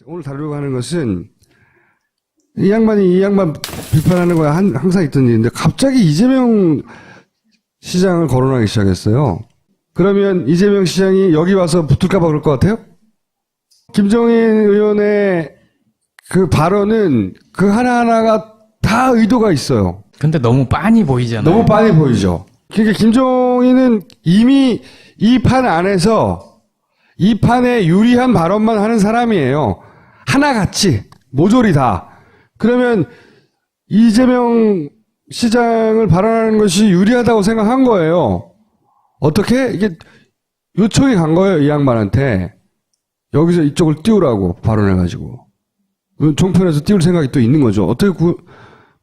오늘 다루려고 하는 것은 이 양반 비판하는 거야 항상 있던 일인데 갑자기 이재명 시장을 거론하기 시작했어요. 그러면 이재명 시장이 여기 와서 붙을까 봐 그럴 것 같아요? 김종인 의원의 그 발언은 그 하나하나가 다 의도가 있어요. 근데 너무 빤히 보이잖아요. 너무 빤히 보이죠. 그러니까 김종인은 이미 이 판 안에서 이 판에 유리한 발언만 하는 사람이에요. 하나같이 모조리 다. 그러면 이재명 시장을 발언하는 것이 유리하다고 생각한 거예요. 어떻게? 이게 요청이 간 거예요, 이 양반한테. 여기서 이쪽을 띄우라고 발언해가지고. 종편에서 띄울 생각이 또 있는 거죠. 어떻게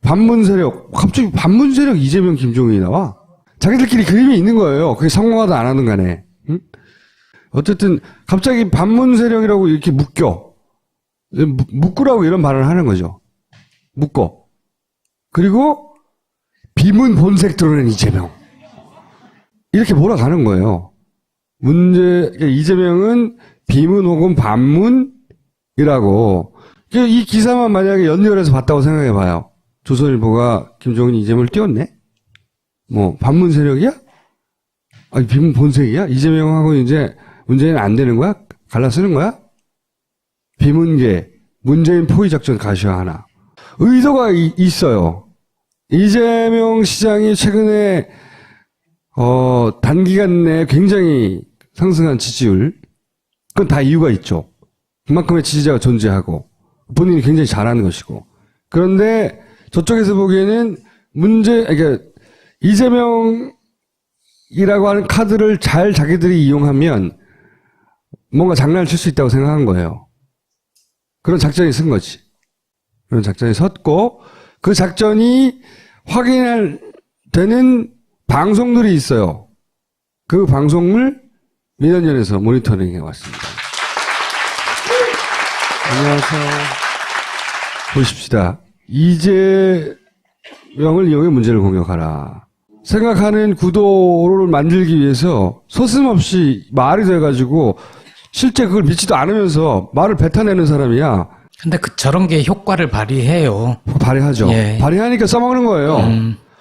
반문 세력, 갑자기 반문 세력 이재명, 김종인이 나와? 자기들끼리 그림이 있는 거예요. 그게 성공하든 안 하든 간에. 응? 어쨌든 갑자기 반문 세력이라고 이렇게 묶으라고 이런 발언을 하는 거죠. 묶어. 그리고 비문 본색 드러낸 이재명. 이렇게 몰아가는 거예요. 이재명은 비문 혹은 반문이라고. 이 기사만 만약에 연결해서 봤다고 생각해 봐요. 조선일보가 김종인이 이재명을 띄웠네? 뭐, 반문 세력이야? 아니, 비문 본색이야? 이재명하고 이제 문재인 안 되는 거야? 갈라쓰는 거야? 비문계, 문재인 포위 작전 가시화 하나. 의도가 있어요. 이재명 시장이 최근에 단기간 내에 굉장히 상승한 지지율. 그건 다 이유가 있죠. 그만큼의 지지자가 존재하고 본인이 굉장히 잘하는 것이고. 그런데 저쪽에서 보기에는 그러니까 이재명이라고 하는 카드를 잘 자기들이 이용하면 뭔가 장난을 칠 수 있다고 생각한 거예요. 그런 작전이 쓴 거지. 그런 작전이 섰고 그 작전이 되는 방송들이 있어요. 그 방송을 민원연에서 모니터링해 왔습니다. 안녕하세요. 보십시다. 이재명을 이용해 문제를 공격하라. 생각하는 구도를 만들기 위해서 서슴없이 말이 돼가지고 실제 그걸 믿지도 않으면서 말을 뱉어내는 사람이야. 근데 저런 게 효과를 발휘해요. 발휘하죠. 예. 발휘하니까 써먹는 거예요.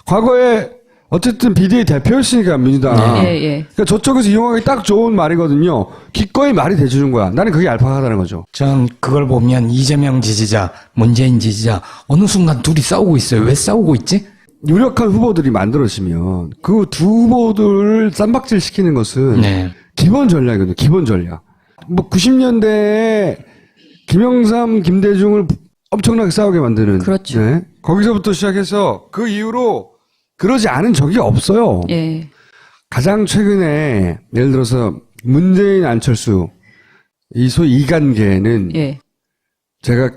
과거에 어쨌든 비대위 대표였으니까 민주당. 그러니까 저쪽에서 이용하기 딱 좋은 말이거든요. 기꺼이 말이 돼주는 거야. 나는 그게 알파하다는 거죠. 전 그걸 보면 이재명 지지자, 문재인 지지자 어느 순간 둘이 싸우고 있어요. 왜 싸우고 있지? 유력한 후보들이 만들어지면 그 두 후보들을 쌈박질 시키는 것은 기본 전략이거든요. 기본 전략. 뭐 90년대에 김영삼, 김대중을 엄청나게 싸우게 만드는. 그렇죠. 네. 거기서부터 시작해서 그 이후로 그러지 않은 적이 없어요. 예. 가장 최근에 예를 들어서 문재인, 안철수 이 소위 이간계는 제가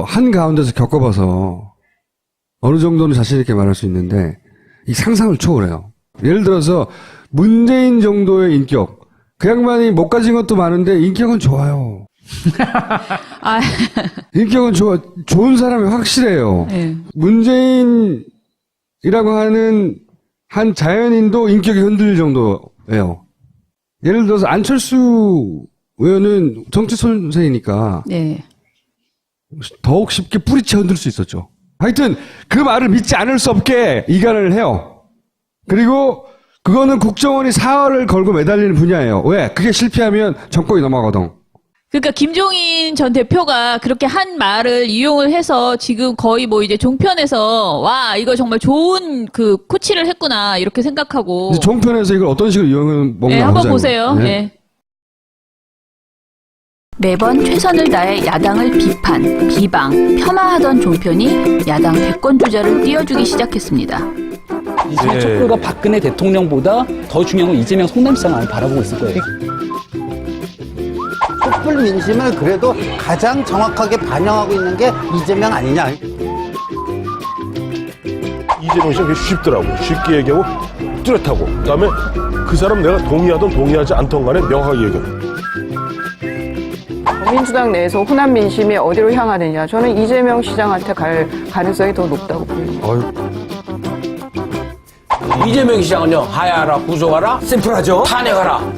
한가운데서 겪어봐서 어느 정도는 자신 있게 말할 수 있는데 이 상상을 초월해요. 예를 들어서 문재인 정도의 인격, 그 양반이 못 가진 것도 많은데 인격은 좋아요. 인격은 좋은 사람이 확실해요. 문재인이라고 하는 한 자연인도 인격이 흔들릴 정도예요. 예를 들어서 안철수 의원은 정치 선생이니까 더욱 쉽게 뿌리채 흔들 수 있었죠. 하여튼 그 말을 믿지 않을 수 없게 이간을 해요. 그리고 그거는 국정원이 사활을 걸고 매달리는 분야예요. 왜? 그게 실패하면 정권이 넘어가거든. 그러니까 김종인 전 대표가 그렇게 한 말을 이용을 해서 지금 거의 뭐 이제 종편에서 와 이거 정말 좋은 그 코치를 했구나 이렇게 생각하고. 종편에서 이걸 어떤 식으로 이용하는 뭔가 한번 보세요. 매번 최선을 다해 야당을 비판, 비방, 폄하하던 종편이 야당 대권주자를 띄워주기 시작했습니다. 이재명 촛불가 박근혜 대통령보다 더 중요한 건 이재명 성남시장을 바라보고 있을 거예요. 촛불 민심을 그래도 가장 정확하게 반영하고 있는 게 이재명 아니냐. 이재명 씨는 그게 쉽더라고. 쉽게 얘기하고 뚜렷하고. 그다음에 그 사람 내가 동의하든 동의하지 않던 간에 명확하게 얘기해. 민주당 내에서 호남 민심이 어디로 향하느냐. 저는 이재명 시장한테 갈 가능성이 더 높다고 봅니다. 이재명 시장은요. 하야하라, 구속하라, 심플하죠. 탄핵하라.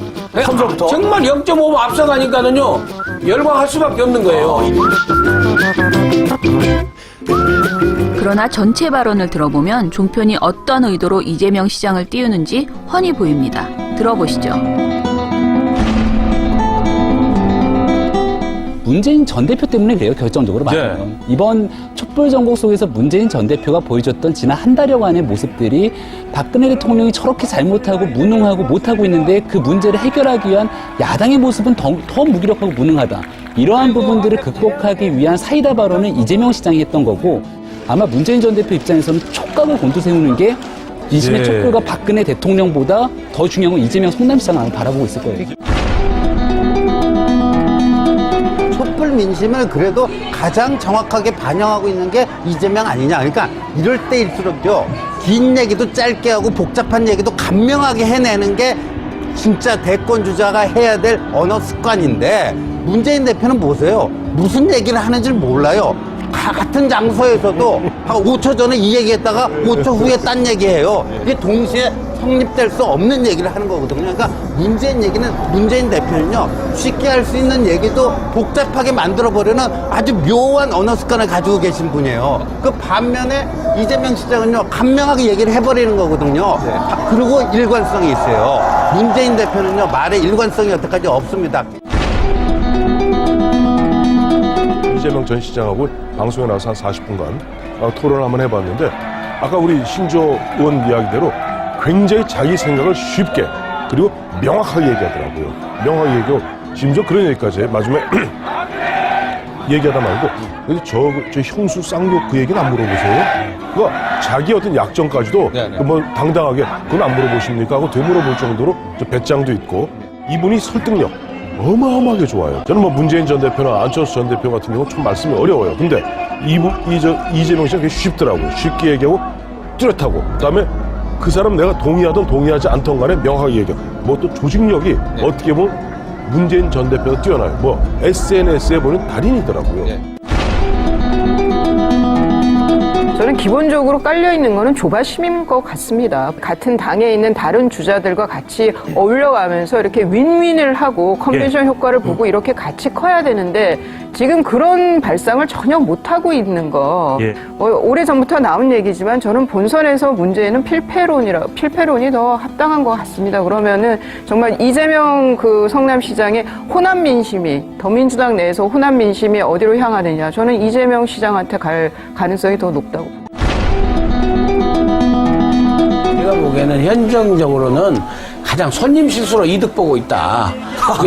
정말 0.5번 앞서가니까는요. 열광할 수밖에 없는 거예요. 그러나 전체 발언을 들어보면 종편이 어떤 의도로 이재명 시장을 띄우는지 훤히 보입니다. 들어보시죠. 문재인 전 대표 때문에 그래요, 결정적으로 말하면. 이번 촛불 정국 속에서 문재인 전 대표가 보여줬던 지난 한 달여간의 모습들이 박근혜 대통령이 저렇게 잘못하고 무능하고 못하고 있는데 그 문제를 해결하기 위한 야당의 모습은 더 무기력하고 무능하다. 이러한 부분들을 극복하기 위한 사이다 발언을 이재명 시장이 했던 거고, 아마 문재인 전 대표 입장에서는 촉각을 곤두세우는 게 민심의 촉구가 박근혜 대통령보다 더 중요한 건 이재명 성남시장을 아마 바라보고 있을 거예요. 촛불 민심을 그래도 가장 정확하게 반영하고 있는 게 이재명 아니냐. 그러니까 이럴 때일수록요, 긴 얘기도 짧게 하고 복잡한 얘기도 간명하게 해내는 게 진짜 대권 주자가 해야 될 언어 습관인데, 문재인 대표는 보세요. 무슨 얘기를 하는지 몰라요. 같은 장소에서도 5초 전에 이 얘기했다가 5초 후에 딴 얘기해요. 이게 동시에 성립될 수 없는 얘기를 하는 거거든요. 그러니까 문재인 대표는요, 쉽게 할 수 있는 얘기도 복잡하게 만들어버리는 아주 묘한 언어 습관을 가지고 계신 분이에요. 그 반면에 이재명 시장은요, 간명하게 얘기를 해버리는 거거든요. 그리고 일관성이 있어요. 문재인 대표는요, 말에 일관성이 여태까지 없습니다. 이재명 전 시장하고 방송에 나와서 한 40분간 토론을 한번 해봤는데, 아까 우리 신조 의원 이야기대로 굉장히 자기 생각을 쉽게 그리고 명확하게 얘기하더라고요. 명확하게 얘기하고 심지어 그런 얘기까지 해. 마지막에 얘기하다 말고, 저 형수 쌍욕 그 얘기는 안 물어보세요? 그러니까 자기 어떤 약점까지도 뭐 당당하게 그건 안 물어보십니까? 하고 되물어볼 정도로 배짱도 있고, 이분이 설득력 어마어마하게 좋아요. 저는 뭐 문재인 전 대표나 안철수 전 대표 같은 경우는 좀 말씀이 어려워요. 근데 이재명 씨가 쉽더라고요. 쉽게 얘기하고 뚜렷하고, 그다음에 그 사람 내가 동의하든 동의하지 않던 간에 명확하게 얘기하고, 뭐 또 조직력이 어떻게 보면 문재인 전 대표가 뛰어나요. 뭐 SNS에 보는 달인이더라고요. 저는 기본적으로 깔려있는 거는 조바심인 것 같습니다. 같은 당에 있는 다른 주자들과 같이 어울려가면서 이렇게 윈윈을 하고 컨벤션 효과를 보고 이렇게 같이 커야 되는데, 지금 그런 발상을 전혀 못하고 있는 거. 오래전부터 나온 얘기지만 저는 본선에서 문제는 필패론이 더 합당한 것 같습니다. 그러면은 정말 이재명 그 성남시장의 호남 민심이, 더민주당 내에서 호남 민심이 어디로 향하느냐. 저는 이재명 시장한테 갈 가능성이 더 높다고. 제가 보기에는 현정적으로는 가장 손님 실수로 이득 보고 있다.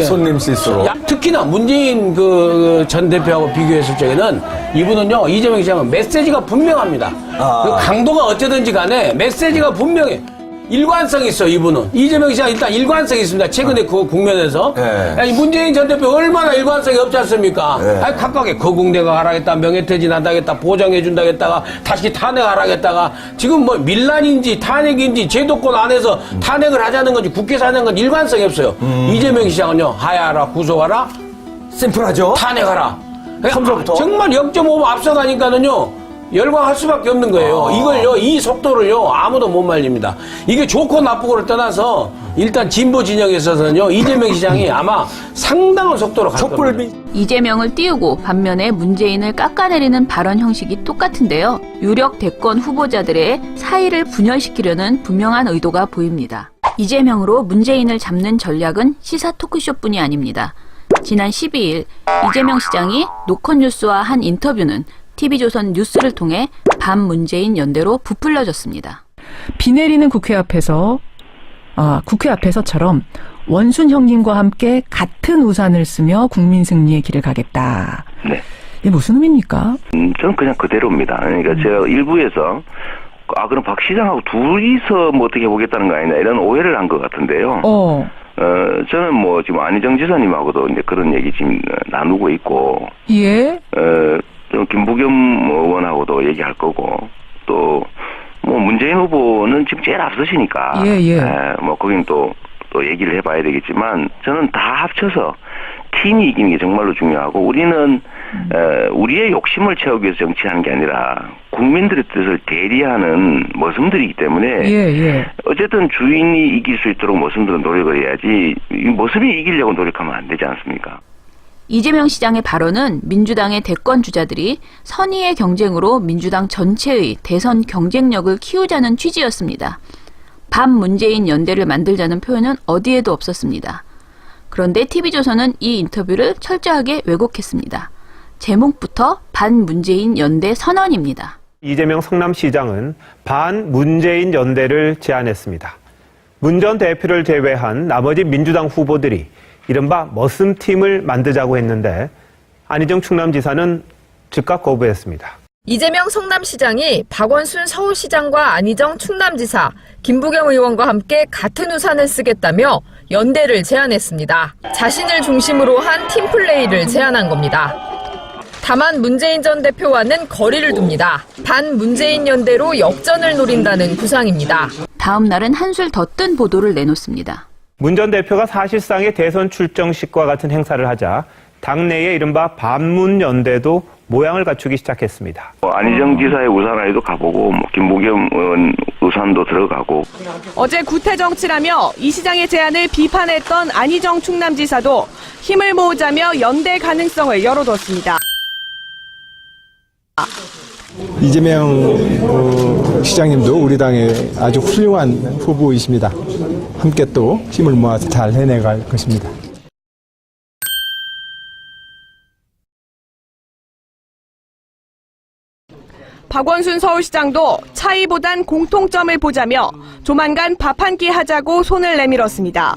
손님 실수로. 특히나 문재인 그 전 대표하고 비교했을 적에는 이분은요, 이재명 시장은 메시지가 분명합니다. 그 강도가 어쩌든지 간에 메시지가 분명해. 일관성이 있어, 이분은. 이재명 시장 일단 일관성이 있습니다. 최근에 그 국면에서. 아니, 문재인 전 대표 얼마나 일관성이 없지 않습니까? 아니, 각각의 거궁대가 하라겠다, 명예퇴진한다겠다, 보장해준다겠다가, 다시 탄핵하라겠다가, 지금 뭐 밀란인지 탄핵인지 제도권 안에서 탄핵을 하자는 건지 국회에서 하는 건지 일관성이 없어요. 이재명 시장은요, 하야하라, 구속하라, 심플하죠? 탄핵하라. 처음부터. 정말 0.5번 앞서가니까는요, 열광할 수밖에 없는 거예요. 이걸요, 이 속도를요, 아무도 못 말립니다. 이게 좋고 나쁘고를 떠나서 일단 진보 진영에 있어서는요, 이재명 시장이 아마 상당한 속도로 갈 겁니다. 이재명을 띄우고 반면에 문재인을 깎아내리는 발언 형식이 똑같은데요. 유력 대권 후보자들의 사이를 분열시키려는 분명한 의도가 보입니다. 이재명으로 문재인을 잡는 전략은 시사 토크쇼뿐이 아닙니다. 지난 12일 이재명 시장이 노컷뉴스와 한 인터뷰는 TV조선 뉴스를 통해 반문재인 연대로 부풀려졌습니다. 비 내리는 국회 앞에서처럼 원순 형님과 함께 같은 우산을 쓰며 국민 승리의 길을 가겠다. 네. 이게 무슨 의미입니까? 저는 그냥 그대로입니다. 그러니까 제가 일부에서 그럼 박 시장하고 둘이서 뭐 어떻게 해보겠다는 거 아니냐 이런 오해를 한 것 같은데요. 저는 뭐 지금 안희정 지사님하고도 이제 그런 얘기 지금 나누고 있고. 예. 김부겸 의원하고도 얘기할 거고, 또 뭐 문재인 후보는 지금 제일 앞서시니까. 뭐 거긴 또 얘기를 해봐야 되겠지만, 저는 다 합쳐서 팀이 이기는 게 정말로 중요하고, 우리는 우리의 욕심을 채우기 위해서 정치하는 게 아니라 국민들의 뜻을 대리하는 머슴들이기 때문에 어쨌든 주인이 이길 수 있도록 머슴들은 노력을 해야지, 이 머슴이 이기려고 노력하면 안 되지 않습니까? 이재명 시장의 발언은 민주당의 대권 주자들이 선의의 경쟁으로 민주당 전체의 대선 경쟁력을 키우자는 취지였습니다. 반문재인 연대를 만들자는 표현은 어디에도 없었습니다. 그런데 TV조선은 이 인터뷰를 철저하게 왜곡했습니다. 제목부터 반문재인 연대 선언입니다. 이재명 성남시장은 반문재인 연대를 제안했습니다. 문 전 대표를 제외한 나머지 민주당 후보들이 이른바 머슴팀을 만들자고 했는데 안희정 충남지사는 즉각 거부했습니다. 이재명 성남시장이 박원순 서울시장과 안희정 충남지사, 김부겸 의원과 함께 같은 우산을 쓰겠다며 연대를 제안했습니다. 자신을 중심으로 한 팀플레이를 제안한 겁니다. 다만 문재인 전 대표와는 거리를 둡니다. 반문재인 연대로 역전을 노린다는 구상입니다. 다음 날은 한술 더 뜬 보도를 내놓습니다. 문 전 대표가 사실상의 대선 출정식과 같은 행사를 하자 당내의 이른바 반문 연대도 모양을 갖추기 시작했습니다. 안희정 지사의 우산 아이도 가보고 김부겸 의원 우산도 들어가고. 어제 구태 정치라며 이 시장의 제안을 비판했던 안희정 충남지사도 힘을 모으자며 연대 가능성을 열어뒀습니다. 이재명 시장님도 우리 당의 아주 훌륭한 후보이십니다. 함께 또 힘을 모아서 잘 해내갈 것입니다. 박원순 서울시장도 차이보단 공통점을 보자며 조만간 밥 한 끼 하자고 손을 내밀었습니다.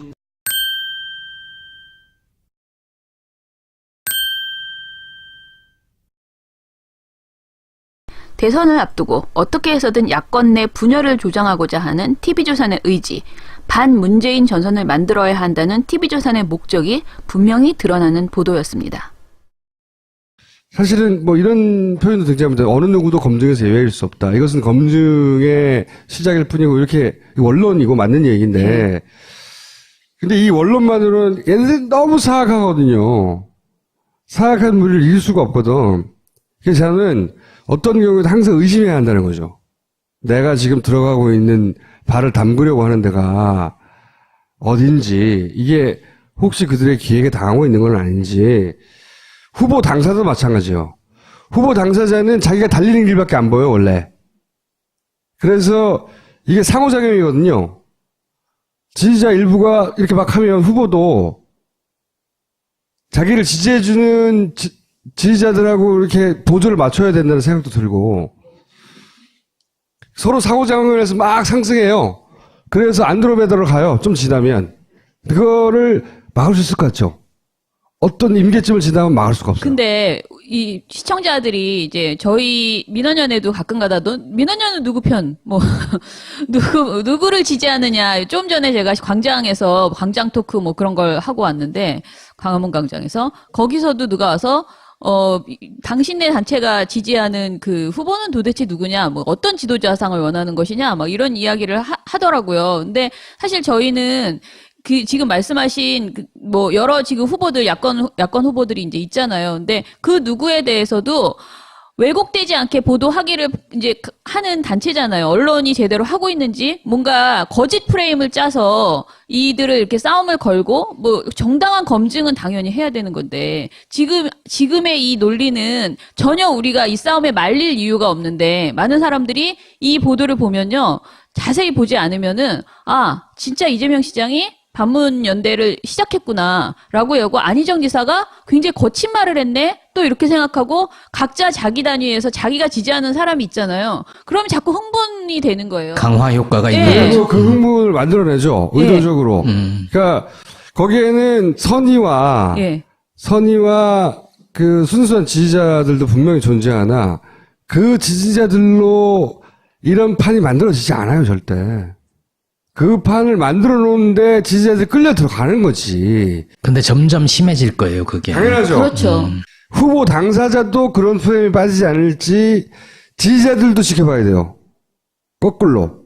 대선을 앞두고 어떻게 해서든 야권 내 분열을 조장하고자 하는 TV조선의 의지, 반문재인 전선을 만들어야 한다는 TV조선의 목적이 분명히 드러나는 보도였습니다. 사실은 뭐 이런 표현도 등장합니다. 어느 누구도 검증에서 예외일 수 없다. 이것은 검증의 시작일 뿐이고 이렇게 원론이고 맞는 얘기인데 근데 이 원론만으로는 얘네들이 너무 사악하거든요. 사악한 무리를 이길 수가 없거든. 그래서 저는 어떤 경우에도 항상 의심해야 한다는 거죠. 내가 지금 들어가고 있는 발을 담그려고 하는 데가 어딘지, 이게 혹시 그들의 기획에 당하고 있는 건 아닌지. 후보 당사자도 마찬가지요. 후보 당사자는 자기가 달리는 길밖에 안 보여, 원래. 그래서 이게 상호작용이거든요. 지지자 일부가 이렇게 막 하면 후보도 자기를 지지해주는 지지자들하고 이렇게 보조를 맞춰야 된다는 생각도 들고 서로 상호작용을 해서 막 상승해요. 그래서 안드로메다로 가요. 좀 지나면. 그거를 막을 수 있을 것 같죠? 어떤 임계점을 지나면 막을 수가 없어요. 근데 이 시청자들이 이제 저희 민원연에도 가끔가다 민원연은 누구 편, 뭐 누구를 지지하느냐. 좀 전에 제가 광장에서 광장 토크 뭐 그런 걸 하고 왔는데 광화문 광장에서 거기서도 누가 와서 당신네 단체가 지지하는 그 후보는 도대체 누구냐, 뭐 어떤 지도자상을 원하는 것이냐, 막 이런 이야기를 하더라고요. 근데 사실 저희는 그 지금 말씀하신 뭐 여러 지금 후보들 야권 후보들이 이제 있잖아요. 근데 그 누구에 대해서도 왜곡되지 않게 보도하기를 이제 하는 단체잖아요. 언론이 제대로 하고 있는지 뭔가 거짓 프레임을 짜서 이들을 이렇게 싸움을 걸고 뭐 정당한 검증은 당연히 해야 되는 건데 지금의 이 논리는 전혀 우리가 이 싸움에 말릴 이유가 없는데 많은 사람들이 이 보도를 보면요. 자세히 보지 않으면은 아, 진짜 이재명 시장이 반문 연대를 시작했구나라고 여고 안희정 지사가 굉장히 거친 말을 했네. 또 이렇게 생각하고 각자 자기 단위에서 자기가 지지하는 사람이 있잖아요. 그러면 자꾸 흥분이 되는 거예요. 강화 효과가 있는 그래서 거죠. 그 흥분을 만들어내죠. 의도적으로. 그러니까 거기에는 선의와 그 순수한 지지자들도 분명히 존재하나 그 지지자들로 이런 판이 만들어지지 않아요, 절대. 그 판을 만들어 놓는데 지지자들이 끌려 들어가는 거지. 근데 점점 심해질 거예요, 그게. 당연하죠. 그렇죠. 후보 당사자도 그런 프레임에 빠지지 않을지 지지자들도 지켜봐야 돼요. 거꾸로.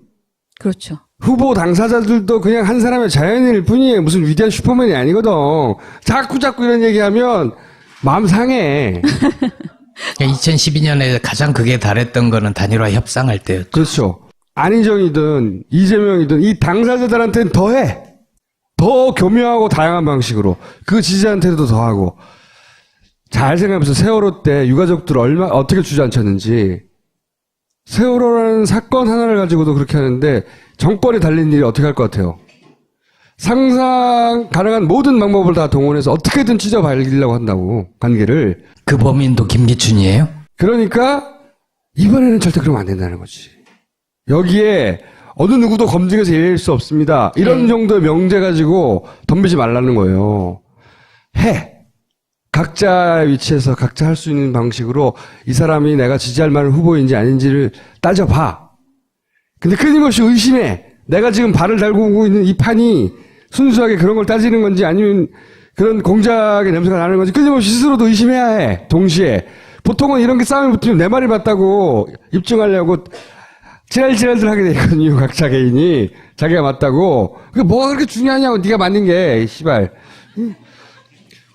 그렇죠. 후보 당사자들도 그냥 한 사람의 자연인일 뿐이에요. 무슨 위대한 슈퍼맨이 아니거든. 자꾸 이런 얘기하면 마음 상해. 2012년에 가장 극에 달했던 거는 단일화 협상할 때였죠. 그렇죠. 안희정이든 이재명이든 이 당사자들한테는 더해. 더 교묘하고 다양한 방식으로. 그 지지자한테도 더하고. 잘 생각해보세요. 세월호 때 유가족들 어떻게 주저앉혔는지. 세월호라는 사건 하나를 가지고도 그렇게 하는데 정권에 달린 일이 어떻게 할 것 같아요? 상상 가능한 모든 방법을 다 동원해서 어떻게든 찢어발리려고 한다고, 관계를. 그 범인도 김기춘이에요? 그러니까 이번에는 절대 그러면 안 된다는 거지. 여기에 어느 누구도 검증해서 얘기할 수 없습니다. 이런 정도의 명제 가지고 덤비지 말라는 거예요. 각자의 위치에서 각자 할 수 있는 방식으로 이 사람이 내가 지지할 만한 후보인지 아닌지를 따져봐. 근데 끊임없이 의심해. 내가 지금 발을 달고 오고 있는 이 판이 순수하게 그런 걸 따지는 건지 아니면 그런 공작의 냄새가 나는 건지 끊임없이 스스로도 의심해야 해. 동시에. 보통은 이런 게 싸움이 붙으면 내 말이 맞다고 입증하려고 지랄지랄들 하게 되거든요. 각자 개인이. 자기가 맞다고. 그게 뭐가 그렇게 중요하냐고. 네가 맞는 게. 씨발.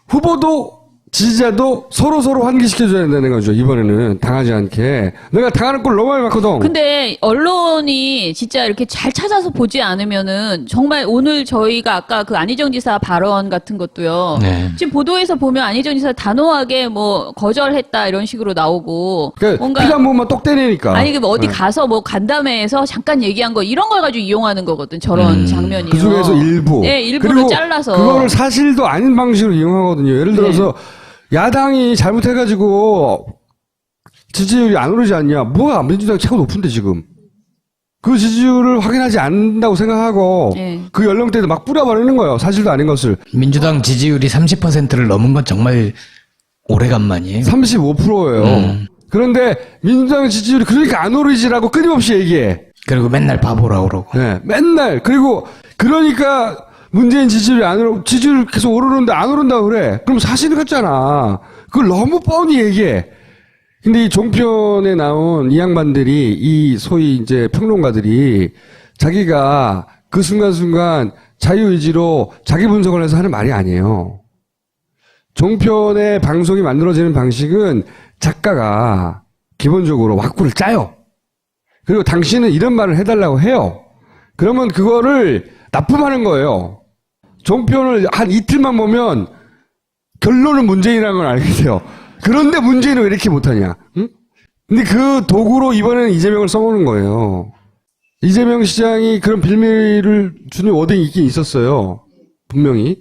후보도 지지자도 서로 환기시켜줘야 된다는 거죠. 이번에는 당하지 않게. 내가 당하는 걸 너무 많이 봤거든. 근데 언론이 진짜 이렇게 잘 찾아서 보지 않으면은 정말 오늘 저희가 아까 그 안희정 지사 발언 같은 것도요. 네. 지금 보도에서 보면 안희정 지사 단호하게 뭐 거절했다 이런 식으로 나오고 그러니까 뭔가 피가 한 번만 똑 때리니까. 아니 그 어디 가서 뭐 간담회에서 잠깐 얘기한 거 이런 걸 가지고 이용하는 거거든. 저런 장면이요. 그 중에서 일부. 네, 일부를 그리고 잘라서. 그거를 사실도 아닌 방식으로 이용하거든요. 예를 들어서 야당이 잘못해가지고 지지율이 안 오르지 않냐. 뭐야, 민주당이 최고 높은데 지금. 그 지지율을 확인하지 않는다고 생각하고 그 연령대에도 막 뿌려버리는 거예요. 사실도 아닌 것을. 민주당 지지율이 30%를 넘은 건 정말 오래간만이에요. 35%예요. 그런데 민주당 지지율이 그러니까 안 오르지라고 끊임없이 얘기해. 그리고 맨날 바보라 그러고. 네, 맨날. 그리고 그러니까 문재인 지지율 계속 오르는데 안 오른다고 그래. 그럼 사실 같잖아. 그걸 너무 뻔히 얘기해. 근데 이 종편에 나온 이 양반들이, 이 소위 이제 평론가들이 자기가 그 순간순간 자유의지로 자기 분석을 해서 하는 말이 아니에요. 종편의 방송이 만들어지는 방식은 작가가 기본적으로 왁구를 짜요. 그리고 당신은 이런 말을 해달라고 해요. 그러면 그거를 납품하는 거예요. 종편을 한 이틀만 보면 결론은 문재인이라는 걸 알게 돼요. 그런데 문재인은 왜 이렇게 못하냐? 응? 근데 그 도구로 이번에는 이재명을 써먹는 거예요. 이재명 시장이 그런 빌미를 주는 워딩이 있긴 있었어요. 분명히.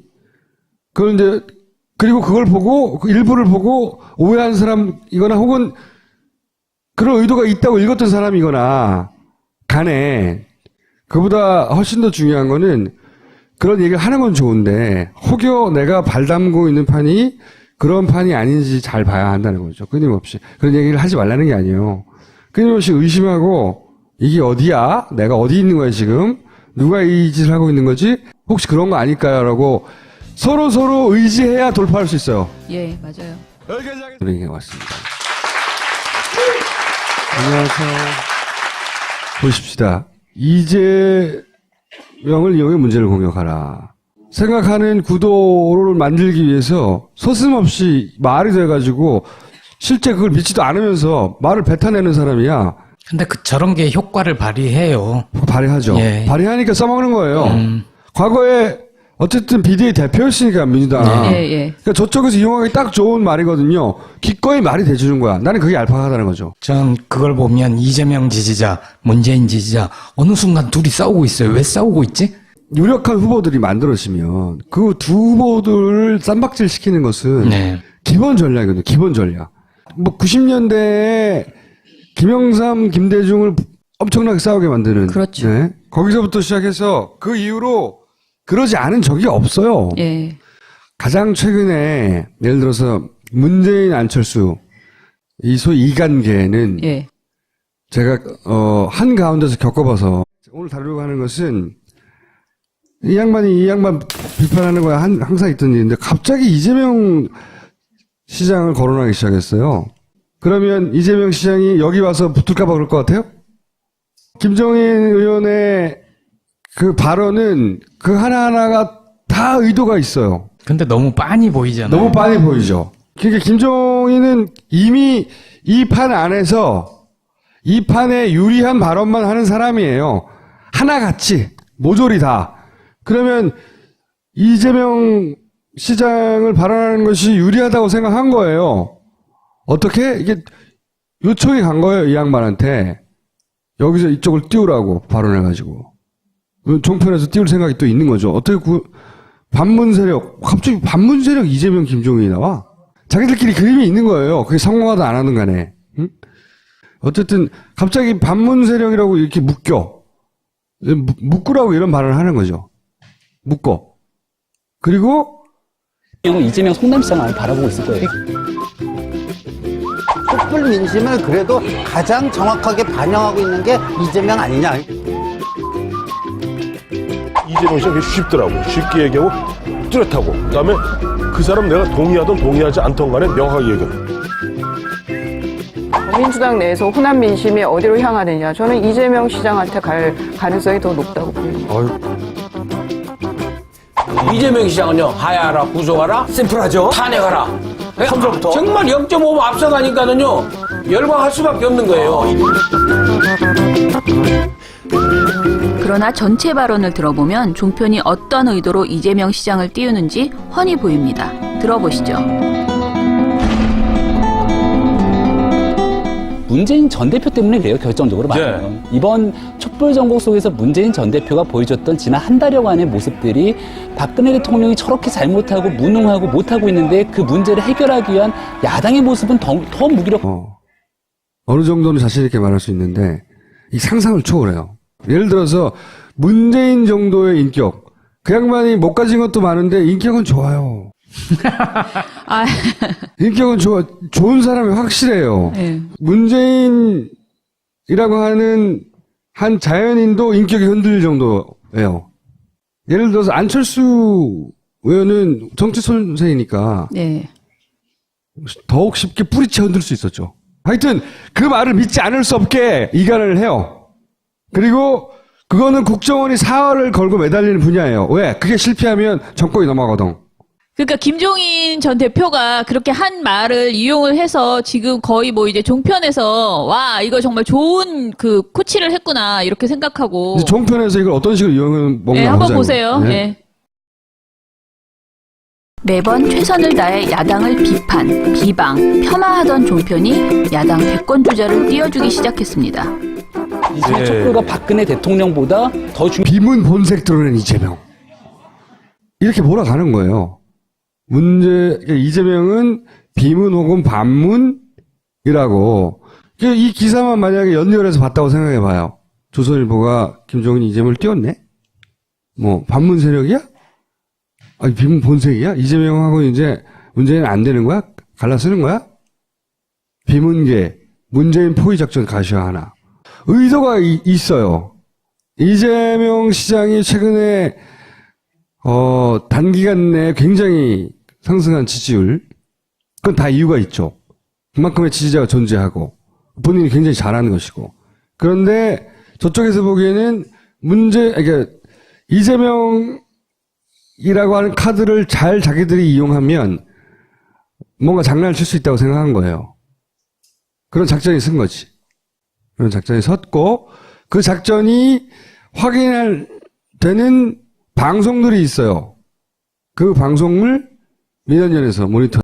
그런데 그리고 그걸 보고 그 일부를 보고 오해한 사람이거나 혹은 그런 의도가 있다고 읽었던 사람이거나 간에 그보다 훨씬 더 중요한 거는 그런 얘기를 하는 건 좋은데 혹여 내가 발 담고 있는 판이 그런 판이 아닌지 잘 봐야 한다는 거죠. 끊임없이. 그런 얘기를 하지 말라는 게 아니에요. 끊임없이 의심하고 이게 어디야? 내가 어디 있는 거야 지금? 누가 이 짓을 하고 있는 거지? 혹시 그런 거 아닐까요? 라고 서로 의지해야 돌파할 수 있어요. 예, 맞아요. 그런 얘기가 왔습니다. 안녕하세요. 보십시다. 이재명을 이용해 문제를 공격하라. 생각하는 구도를 만들기 위해서 서슴없이 말이 돼가지고 실제 그걸 믿지도 않으면서 말을 뱉어내는 사람이야. 근데 저런 게 효과를 발휘해요. 발휘하죠. 예. 발휘하니까 써먹는 거예요. 과거에 어쨌든 비대위 대표였으니까 민주당. 그러니까 저쪽에서 이용하기 딱 좋은 말이거든요. 기꺼이 말이 돼주는 거야. 나는 그게 알파하다는 거죠. 전 그걸 보면 이재명 지지자, 문재인 지지자 어느 순간 둘이 싸우고 있어요. 왜 싸우고 있지? 유력한 후보들이 만들어지면 그 두 후보들을 쌈박질 시키는 것은 기본 전략이거든요. 기본 전략. 뭐 90년대에 김영삼, 김대중을 엄청나게 싸우게 만드는. 그렇죠. 네. 거기서부터 시작해서 그 이후로 그러지 않은 적이 없어요. 예. 가장 최근에 예를 들어서 문재인, 안철수 이 소위 이간계는 제가 한 가운데서 겪어봐서 오늘 다루려고 하는 것은 이 양반 비판하는 거야 항상 있던 일인데 갑자기 이재명 시장을 거론하기 시작했어요. 그러면 이재명 시장이 여기 와서 붙을까 봐 그럴 것 같아요? 김종인 의원의 그 발언은 그 하나하나가 다 의도가 있어요. 근데 너무 빤히 보이잖아요. 너무 빤히 보이죠. 그러니까 김종인은 이미 이 판 안에서 이 판에 유리한 발언만 하는 사람이에요. 하나같이 모조리 다. 그러면 이재명 시장을 발언하는 것이 유리하다고 생각한 거예요. 어떻게? 이게 요청이 간 거예요, 이 양반한테. 여기서 이쪽을 띄우라고 발언해가지고. 종편에서 띄울 생각이 또 있는 거죠. 어떻게 반문 세력, 갑자기 반문 세력 이재명, 김종인이 나와? 자기들끼리 그림이 있는 거예요. 그게 성공하든 안 하든 간에. 응? 어쨌든 갑자기 반문 세력이라고 이렇게 묶으라고 이런 발언을 하는 거죠. 묶어. 그리고 이재명 성남시장을 바라보고 있을 거예요. 촛불 민심을 그래도 가장 정확하게 반영하고 있는 게 이재명 아니냐. 이재명 씨는 그게 쉽더라고. 쉽게 얘기하고 뚜렷하고. 그다음에 그 사람 내가 동의하든 동의하지 않던 간에 명확하게 얘기해. 민주당 내에서 호남 민심이 어디로 향하느냐. 저는 이재명 시장한테 갈 가능성이 더 높다고 봅니다. 이재명 시장은요, 하야하라, 구속하라, 심플하죠? 탄핵하라. 선거부터. 정말 0.5번 앞서가니까는요, 열광할 수밖에 없는 거예요. 그러나 전체 발언을 들어보면 종편이 어떤 의도로 이재명 시장을 띄우는지 훤히 보입니다. 들어보시죠. 문재인 전 대표 때문에 그래요, 결정적으로 말하면. 이번 촛불 전국 속에서 문재인 전 대표가 보여줬던 지난 한 달여간의 모습들이 박근혜 대통령이 저렇게 잘못하고 무능하고 못하고 있는데 그 문제를 해결하기 위한 야당의 모습은 더 무기력. 어느 정도는 자신 있게 말할 수 있는데 이 상상을 초월해요. 예를 들어서 문재인 정도의 인격, 그 양반이 못 가진 것도 많은데 인격은 좋아요. 아, 인격은 좋은 사람이 확실해요. 네. 문재인이라고 하는 한 자연인도 인격이 흔들릴 정도예요. 예를 들어서 안철수 의원은 정치 선생이니까 네. 더욱 쉽게 뿌리채 흔들 수 있었죠. 하여튼 그 말을 믿지 않을 수 없게 이간을 해요. 그리고 그거는 국정원이 사활을 걸고 매달리는 분야예요. 왜? 그게 실패하면 정권이 넘어가거든. 그러니까 김종인 전 대표가 그렇게 한 말을 이용을 해서 지금 거의 뭐 이제 종편에서 와 이거 정말 좋은 그 코치를 했구나 이렇게 생각하고. 이제 종편에서 이걸 어떤 식으로 이용을 먹나 네, 한번 보자고. 보세요. 네. 네. 매번 최선을 다해 야당을 비판, 비방, 폄하하던 종편이 야당 대권 주자를 띄워주기 시작했습니다. 이재명 촛불과 박근혜 대통령보다 더 비문 본색 드러낸 이재명. 이렇게 몰아가는 거예요. 이재명은 비문 혹은 반문이라고. 이 기사만 만약에 연결해서 봤다고 생각해 봐요. 조선일보가 김종인 이재명을 띄웠네? 뭐, 반문 세력이야? 아니, 비문 본색이야? 이재명하고 이제 문재인 안 되는 거야? 갈라쓰는 거야? 비문계, 문재인 포위 작전 가시화하나. 의도가 있어요. 이재명 시장이 최근에 단기간 내에 굉장히 상승한 지지율. 그건 다 이유가 있죠. 그만큼의 지지자가 존재하고 본인이 굉장히 잘하는 것이고. 그런데 저쪽에서 보기에는 그러니까 이재명이라고 하는 카드를 잘 자기들이 이용하면 뭔가 장난을 칠 수 있다고 생각한 거예요. 그런 작전이 쓴 거지. 그런 작전이 섰고 그 작전이 확인할 되는 방송들이 있어요. 그 방송을 민원연에서 모니터